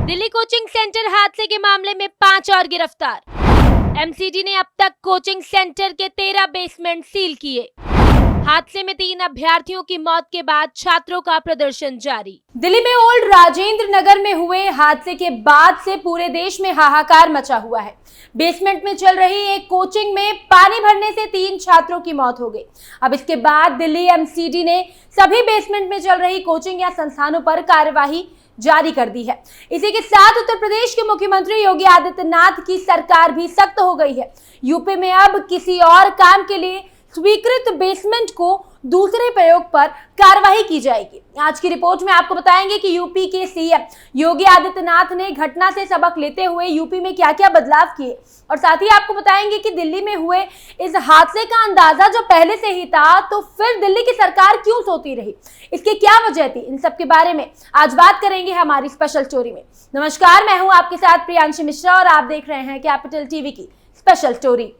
Delhi coaching centre हादसे के मामले में 5 और गिरफ्तार। एमसीडी ने अब तक कोचिंग सेंटर के 13 बेसमेंट सील किए। हादसे में 3 अभ्यर्थियों की मौत के बाद छात्रों का प्रदर्शन जारी। दिल्ली में ओल्ड राजेंद्र नगर में हुए हादसे के बाद से पूरे देश में हाहाकार मचा हुआ है। बेसमेंट में चल रही एक कोचिंग में पानी भरने से 3 छात्रों की मौत हो गई। अब इसके बाद दिल्ली एमसीडी ने सभी बेसमेंट में चल रही कोचिंग या संस्थानों पर कार्यवाही जारी कर दी है। इसी के साथ उत्तर प्रदेश के मुख्यमंत्री योगी आदित्यनाथ की सरकार भी सख्त हो गई है। यूपी में अब किसी और काम के लिए स्वीकृत बेसमेंट को दूसरे प्रयोग पर कार्रवाई की जाएगी। आज की रिपोर्ट में आपको बताएंगे कि यूपी के सीएम योगी आदित्यनाथ ने घटना से सबक लेते हुए यूपी में क्या-क्या बदलाव किए, और साथ ही आपको बताएंगे कि दिल्ली में हुए इस हादसे का अंदाजा जो पहले से ही था, तो फिर दिल्ली की सरकार क्यों सोती रही, इसकी क्या वजह थी, इन सब के बारे में आज बात करेंगे हमारी स्पेशल स्टोरी में। नमस्कार, मैं हूं आपके साथ प्रियांशी मिश्रा और आप देख रहे हैं कैपिटल टीवी की स्पेशल स्टोरी।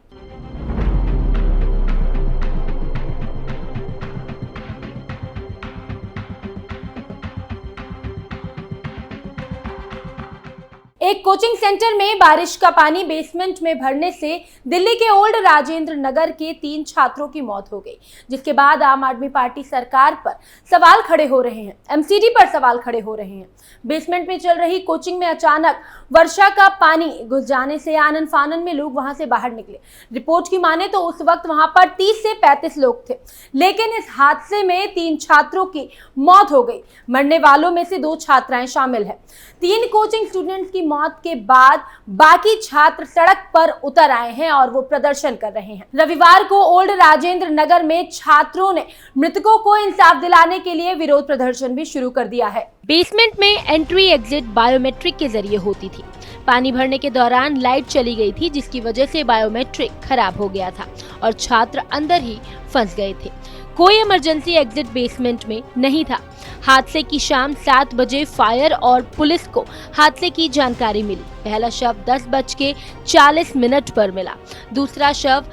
एक कोचिंग सेंटर में बारिश का पानी बेसमेंट में भरने से दिल्ली के ओल्ड राजेंद्र नगर के 3 छात्रों की मौत हो गई, जिसके बाद आम आदमी पार्टी सरकार पर सवाल खड़े हो रहे हैं, एमसीडी पर सवाल खड़े हो रहे हैं। बेसमेंट में चल रही कोचिंग में अचानक वर्षा का पानी घुस जाने से आनन फानन में लोग वहां से बाहर निकले। रिपोर्ट की माने तो उस वक्त वहां पर 30 से 35 लोग थे, लेकिन इस हादसे में 3 छात्रों की मौत हो गई। मरने वालों में से 2 छात्राएं शामिल है। 3 कोचिंग स्टूडेंट्स की मौत के बाद बाकी छात्र सड़क पर उतर आए हैं और वो प्रदर्शन कर रहे हैं। रविवार को ओल्ड राजेंद्र नगर में छात्रों ने मृतकों को इंसाफ दिलाने के लिए विरोध प्रदर्शन भी शुरू कर दिया है। बेसमेंट में एंट्री एग्जिट बायोमेट्रिक के जरिए होती थी। पानी भरने के दौरान लाइट चली गई थी, जिसकी वजह से बायोमेट्रिक खराब हो गया था और छात्र अंदर ही फंस गए थे। कोई इमरजेंसी एग्जिट बेसमेंट में नहीं था। हादसे की शाम 7 बजे फायर और पुलिस को हादसे की जानकारी मिली। पहला शव 10:40 पर मिला, दूसरा शव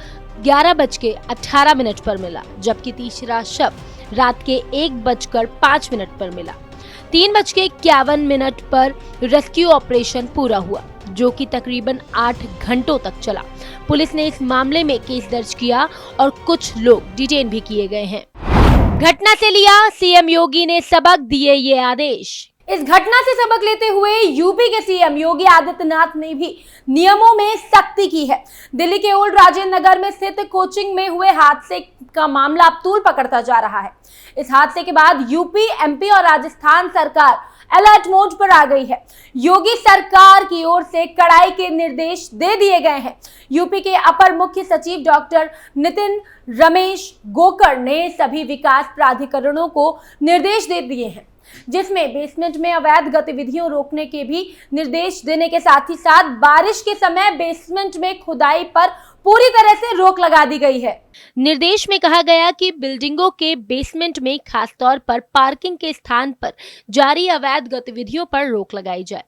11:18 पर मिला, जबकि तीसरा शव रात के 1:05 पर मिला। 3:51 पर रेस्क्यू ऑपरेशन पूरा हुआ, जो कि तकरीबन 8 घंटों तक चला। पुलिस ने इस मामले में केस दर्ज किया और कुछ लोग डिटेन भी किए गए हैं। घटना से लिया सीएम योगी ने सबक, दिए ये आदेश। इस घटना से सबक लेते हुए यूपी के सीएम योगी आदित्यनाथ ने भी नियमों में सख्ती की है। दिल्ली के ओल्ड राजेंद्र नगर में स्थित कोचिंग में हुए हादसे का मामला अब तूल पकड़ता जा रहा है। इस हादसे के बाद यूपी, एमपी और राजस्थान सरकार अलर्ट मोड पर आ गई है। योगी सरकार की ओर से कड़ाई के निर्देश दे दिए गए हैं। यूपी के अपर मुख्य सचिव डॉक्टर नितिन रमेश गोकर ने सभी विकास प्राधिकरणों को निर्देश दे दिए हैं, जिसमें बेसमेंट में अवैध गतिविधियों रोकने के भी निर्देश देने के साथ ही साथ बारिश के समय बेसमेंट में खुदाई पर पूरी तरह से रोक लगा दी गई है। निर्देश में कहा गया कि बिल्डिंगों के बेसमेंट में खासतौर पर पार्किंग के स्थान पर जारी अवैध गतिविधियों पर रोक लगाई जाए।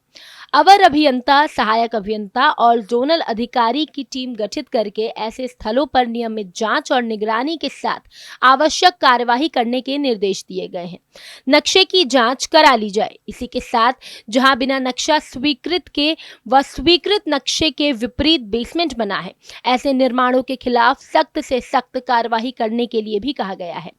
अवर अभियंता, सहायक अभियंता और जोनल अधिकारी की टीम गठित करके ऐसे स्थलों पर नियमित जांच और निगरानी के साथ आवश्यक कार्यवाही करने के निर्देश दिए गए हैं। नक्शे की जांच करा ली जाए। इसी के साथ जहां बिना नक्शा स्वीकृत के व स्वीकृत नक्शे के विपरीत बेसमेंट बना है, ऐसे निर्माणों के खिलाफ सख्त से सख्त कार्यवाही करने के लिए भी कहा गया है।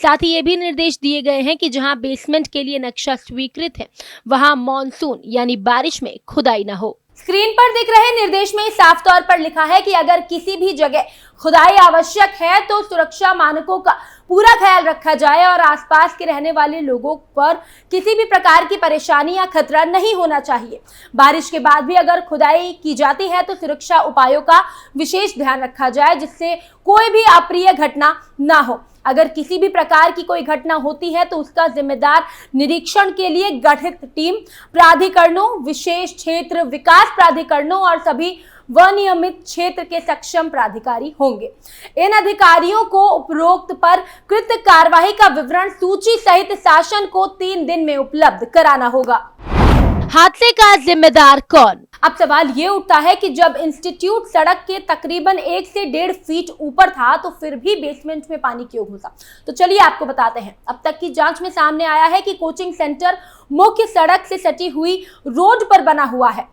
साथ ही ये भी निर्देश दिए गए हैं कि जहां बेसमेंट के लिए नक्शा स्वीकृत है, वहां मॉनसून यानी बारिश में खुदाई न हो। स्क्रीन पर दिख रहे निर्देश में साफ तौर पर लिखा है कि अगर किसी भी जगह खुदाई आवश्यक है तो सुरक्षा मानकों का पूरा ख्याल रखा जाए और आसपास के रहने वाले लोगों पर किसी भी प्रकार की परेशानी या खतरा नहीं होना चाहिए। बारिश के बाद भी अगर खुदाई की जाती है तो सुरक्षा उपायों का विशेष ध्यान रखा जाए, जिससे कोई भी अप्रिय घटना ना हो। अगर किसी भी प्रकार की कोई घटना होती है तो उसका जिम्मेदार निरीक्षण के लिए गठित टीम प्राधिकरणों, विशेष क्षेत्र विकास प्राधिकरणों और सभी वनियमित क्षेत्र के सक्षम प्राधिकारी होंगे। इन अधिकारियों को उपरोक्त पर कृत कार्यवाही का विवरण सूची सहित शासन को 3 दिन में उपलब्ध कराना होगा। हादसे का जिम्मेदार कौन? अब सवाल ये उठता है कि जब इंस्टीट्यूट सड़क के तकरीबन 1 से 1.5 फीट ऊपर था तो फिर भी बेसमेंट में पानी क्यों घुसा? तो चलिए आपको बताते हैं। अब तक की जांच में सामने आया है कि कोचिंग सेंटर मुख्य सड़क से सटी हुई रोड पर बना हुआ है।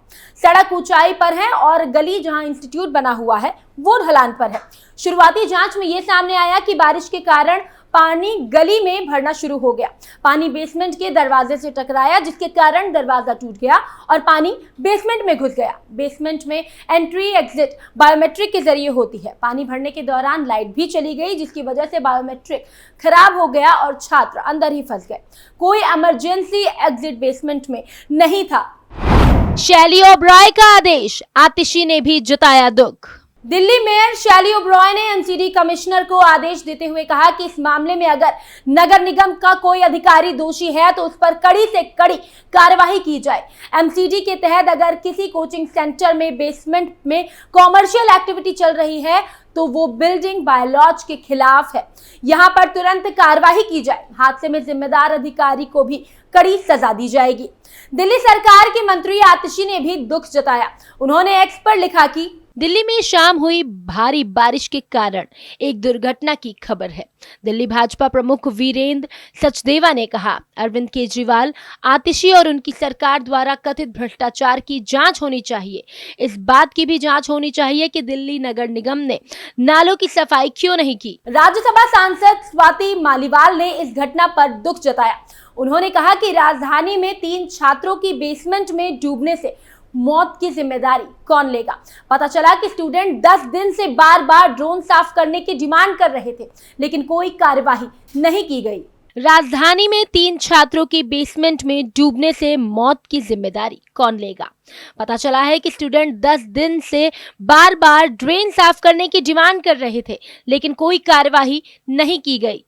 सड़क ऊंचाई पर है और गली जहां इंस्टीट्यूट बना हुआ है वो ढलान पर है। शुरुआती जांच में ये सामने आया कि बारिश के कारण पानी गली में भरना शुरू हो गया। पानी बेसमेंट के दरवाजे से टकराया जिसके कारण दरवाजा टूट गया और पानी बेसमेंट में घुस गया। बेसमेंट में एंट्री एग्जिट बायोमेट्रिक के जरिए होती है। पानी भरने के दौरान लाइट भी चली गई जिसकी वजह से बायोमेट्रिक खराब हो गया और छात्र अंदर ही फंस गए। कोई इमरजेंसी एग्जिट बेसमेंट में नहीं था। शैली ओबरॉय का आदेश, आतिशी ने भी जताया दुख। दिल्ली मेयर शैली ओबरॉय ने एमसीडी कमिश्नर को आदेश देते हुए कहा कि इस मामले में अगर नगर निगम का कोई अधिकारी दोषी है तो उस पर कड़ी से कड़ी कार्यवाही की जाए। एमसीडी के तहत अगर किसी कोचिंग सेंटर में बेसमेंट में कॉमर्शियल एक्टिविटी चल रही है तो वो बिल्डिंग बायलॉज के खिलाफ है। यहाँ पर तुरंत कार्रवाई की जाए। हादसे में जिम्मेदार अधिकारी को भी कड़ी सजा दी जाएगी। दिल्ली सरकार के मंत्री आतिशी ने भी दुख जताया। उन्होंने एक्स पर लिखा कि दिल्ली में शाम हुई भारी बारिश के कारण एक दुर्घटना की खबर है। दिल्ली भाजपा प्रमुख वीरेंद्र सचदेवा ने कहा, अरविंद केजरीवाल, आतिशी और उनकी सरकार द्वारा कथित भ्रष्टाचार की जांच होनी चाहिए। इस बात की भी जांच होनी चाहिए कि दिल्ली नगर निगम ने नालों की सफाई क्यों नहीं की। राज्यसभा सांसद स्वाति मालीवाल ने इस घटना पर दुख जताया। उन्होंने कहा कि राजधानी में 3 छात्रों की बेसमेंट में डूबने से मौत की जिम्मेदारी कौन लेगा? पता चला कि स्टूडेंट 10 दिन से बार बार ड्रोन साफ करने की डिमांड कर रहे थे लेकिन कोई कार्यवाही नहीं की गई। राजधानी में 3 छात्रों की बेसमेंट में डूबने से मौत की जिम्मेदारी कौन लेगा? पता चला है कि स्टूडेंट 10 दिन से बार बार ड्रेन साफ करने की डिमांड कर रहे थे लेकिन कोई कार्यवाही नहीं की गई।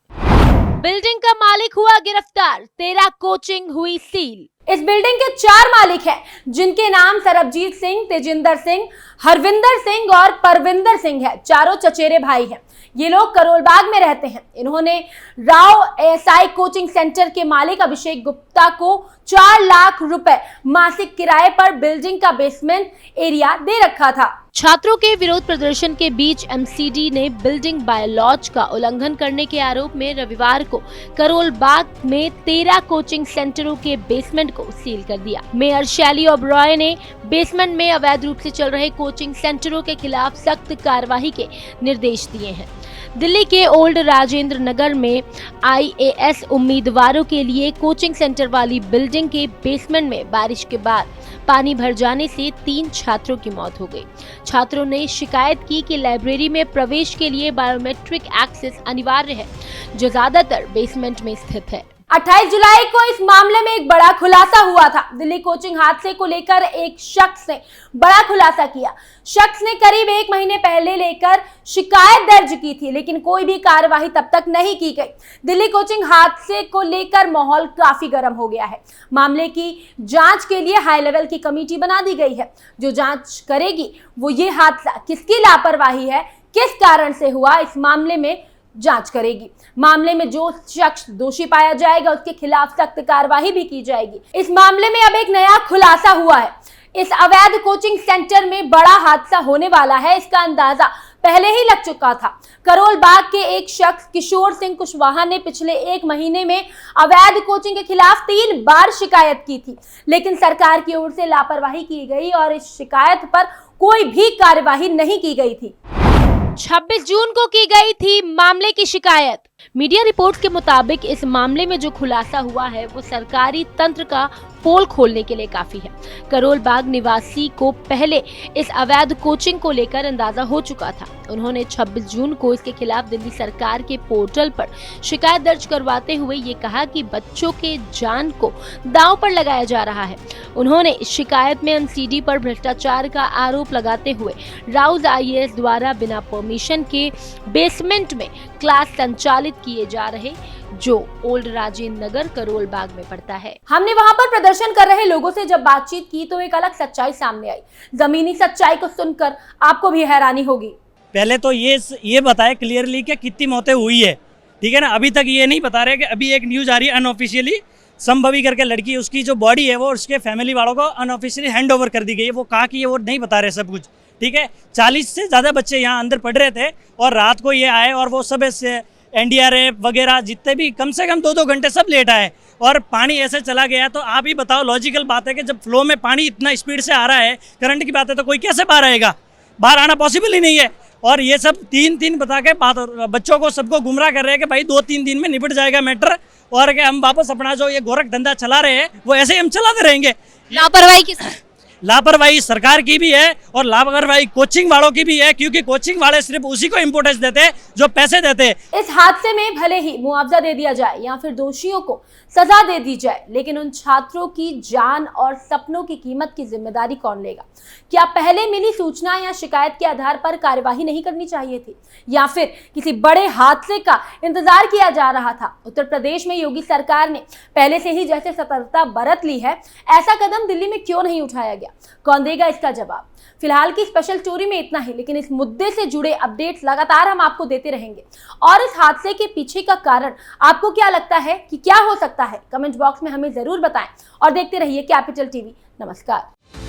बिल्डिंग का मालिक हुआ गिरफ्तार, 13 कोचिंग हुई सील। इस बिल्डिंग के 4 मालिक हैं जिनके नाम सरबजीत सिंह, तेजिंदर सिंह, हरविंदर सिंह और परविंदर सिंह है। चारों चचेरे भाई हैं। ये लोग करोलबाग में रहते हैं। इन्होंने राव एएसआई कोचिंग सेंटर के मालिक अभिषेक गुप्ता को 4 लाख रुपए मासिक किराए पर बिल्डिंग का बेसमेंट एरिया दे रखा था। छात्रों के विरोध प्रदर्शन के बीच एमसीडी ने बिल्डिंग बायलॉज का उल्लंघन करने के आरोप में रविवार को करोलबाग में 13 कोचिंग सेंटरों के बेसमेंट को सील कर दिया। मेयर शैली ओबरॉय ने बेसमेंट में अवैध रूप से चल रहे कोचिंग सेंटरों के खिलाफ सख्त कार्रवाई के निर्देश दिए हैं। दिल्ली के ओल्ड राजेंद्र नगर में आईएएस उम्मीदवारों के लिए कोचिंग सेंटर वाली बिल्डिंग के बेसमेंट में बारिश के बाद पानी भर जाने से 3 छात्रों की मौत हो गई। छात्रों ने शिकायत की कि लाइब्रेरी में प्रवेश के लिए बायोमेट्रिक एक्सेस अनिवार्य है जो ज्यादातर बेसमेंट में स्थित है। 28 जुलाई को इस मामले में एक बड़ा खुलासा हुआ था। दिल्ली कोचिंग हादसे को लेकर एक शख्स ने बड़ा खुलासा किया। शख्स ने करीब 1 महीने पहले लेकर शिकायत दर्ज की थी लेकिन कोई भी कार्यवाही तब तक नहीं की गई। दिल्ली कोचिंग हादसे को लेकर माहौल काफी गर्म हो गया है। मामले की जांच के लिए हाई लेवल की कमेटी बना दी गई है जो जांच करेगी वो ये हादसा किसकी लापरवाही है, किस कारण से हुआ, इस मामले में जांच करेगी। मामले में जो शख्स दोषी पाया जाएगा उसके खिलाफ सख्त कार्रवाई भी की जाएगी। इस मामले में अब एक नया खुलासा हुआ है। इस अवैध कोचिंग सेंटर में बड़ा हादसा होने वाला है, इसका अंदाजा पहले ही लग चुका था। करोलबाग के एक शख्स किशोर सिंह कुशवाहा ने पिछले 1 महीने में अवैध कोचिंग के खिलाफ 3 बार शिकायत की थी लेकिन सरकार की ओर से लापरवाही की गई और इस शिकायत पर कोई भी कार्यवाही नहीं की गई थी। 26 जून को की गई थी मामले की शिकायत। मीडिया रिपोर्ट्स के मुताबिक इस मामले में जो खुलासा हुआ है वो सरकारी तंत्र का पोल खोलने के लिए काफी है। करोलबाग निवासी को पहले इस अवैध कोचिंग को लेकर अंदाजा हो चुका था। उन्होंने 26 जून को इसके खिलाफ दिल्ली सरकार के पोर्टल पर शिकायत दर्ज करवाते हुए ये कहा कि बच्चों के जान को दांव पर लगाया जा रहा है। उन्होंने शिकायत में एमसीडी पर भ्रष्टाचार का आरोप लगाते हुए राउज आईएएस द्वारा बिना परमिशन के बेसमेंट में क्लास संचालित किए जा रहे जो ओल्ड राजेंद्र नगर करोलबाग में पड़ता है। हमने वहां पर प्रदर्शन कर रहे लोगों से जब बातचीत की तो एक अलग सच्चाई सामने आई। जमीनी सच्चाई को सुनकर आपको भी हैरानी होगी। पहले तो ये बताए क्लियरली कि कितनी मौतें हुई है, ठीक है ना। अभी तक ये नहीं बता रहे कि अभी एक न्यूज़ आ रही है अनऑफिशियली संभवी करके लड़की, उसकी जो बॉडी है वो उसके फैमिली वालों को अनऑफिशियली हैंड ओवर कर दी गई है। वो कहाँ की है वो नहीं बता रहे सब कुछ, ठीक है। 40 से ज़्यादा बच्चे यहाँ अंदर पढ़ रहे थे और रात को ये आए और वो सब ऐसे NDRF वगैरह जितने भी कम से कम 2-2 घंटे सब लेट आए और पानी ऐसे चला गया। तो आप ही बताओ, लॉजिकल बात है कि जब फ्लो में पानी इतना स्पीड से आ रहा है, करंट की बात है, तो कोई कैसे बाहर आएगा? बाहर आना पॉसिबल ही नहीं है। और ये सब 3 बता के बच्चों को सबको गुमराह कर रहे हैं कि भाई 2-3 दिन में निपट जाएगा मैटर, और कि हम वापस अपना जो ये गोरख धंधा चला रहे हैं वो ऐसे ही हम चलाते रहेंगे। लापरवाही किस? लापरवाही सरकार की भी है और लापरवाही कोचिंग वालों की भी है, क्योंकि कोचिंग वाले सिर्फ उसी को इम्पोर्टेंस देते हैं जो पैसे देते हैं। इस हादसे में भले ही मुआवजा दे दिया जाए या फिर दोषियों को सजा दे दी जाए, लेकिन उन छात्रों की जान और सपनों की कीमत की जिम्मेदारी कौन लेगा? क्या पहले मिली सूचना या शिकायत के आधार पर कार्यवाही नहीं करनी चाहिए थी, या फिर किसी बड़े हादसे का इंतजार किया जा रहा था? उत्तर प्रदेश में योगी सरकार ने पहले से ही जैसे सतर्कता बरत ली है, ऐसा कदम दिल्ली में क्यों नहीं उठाया गया? कौन देगा इसका जवाब? फिलहाल की स्पेशल स्टोरी में इतना ही, लेकिन इस मुद्दे से जुड़े अपडेट्स लगातार हम आपको देते रहेंगे। और इस हादसे के पीछे का कारण आपको क्या लगता है कि क्या हो सकता है? कमेंट बॉक्स में हमें जरूर बताएं और देखते रहिए कैपिटल टीवी। नमस्कार।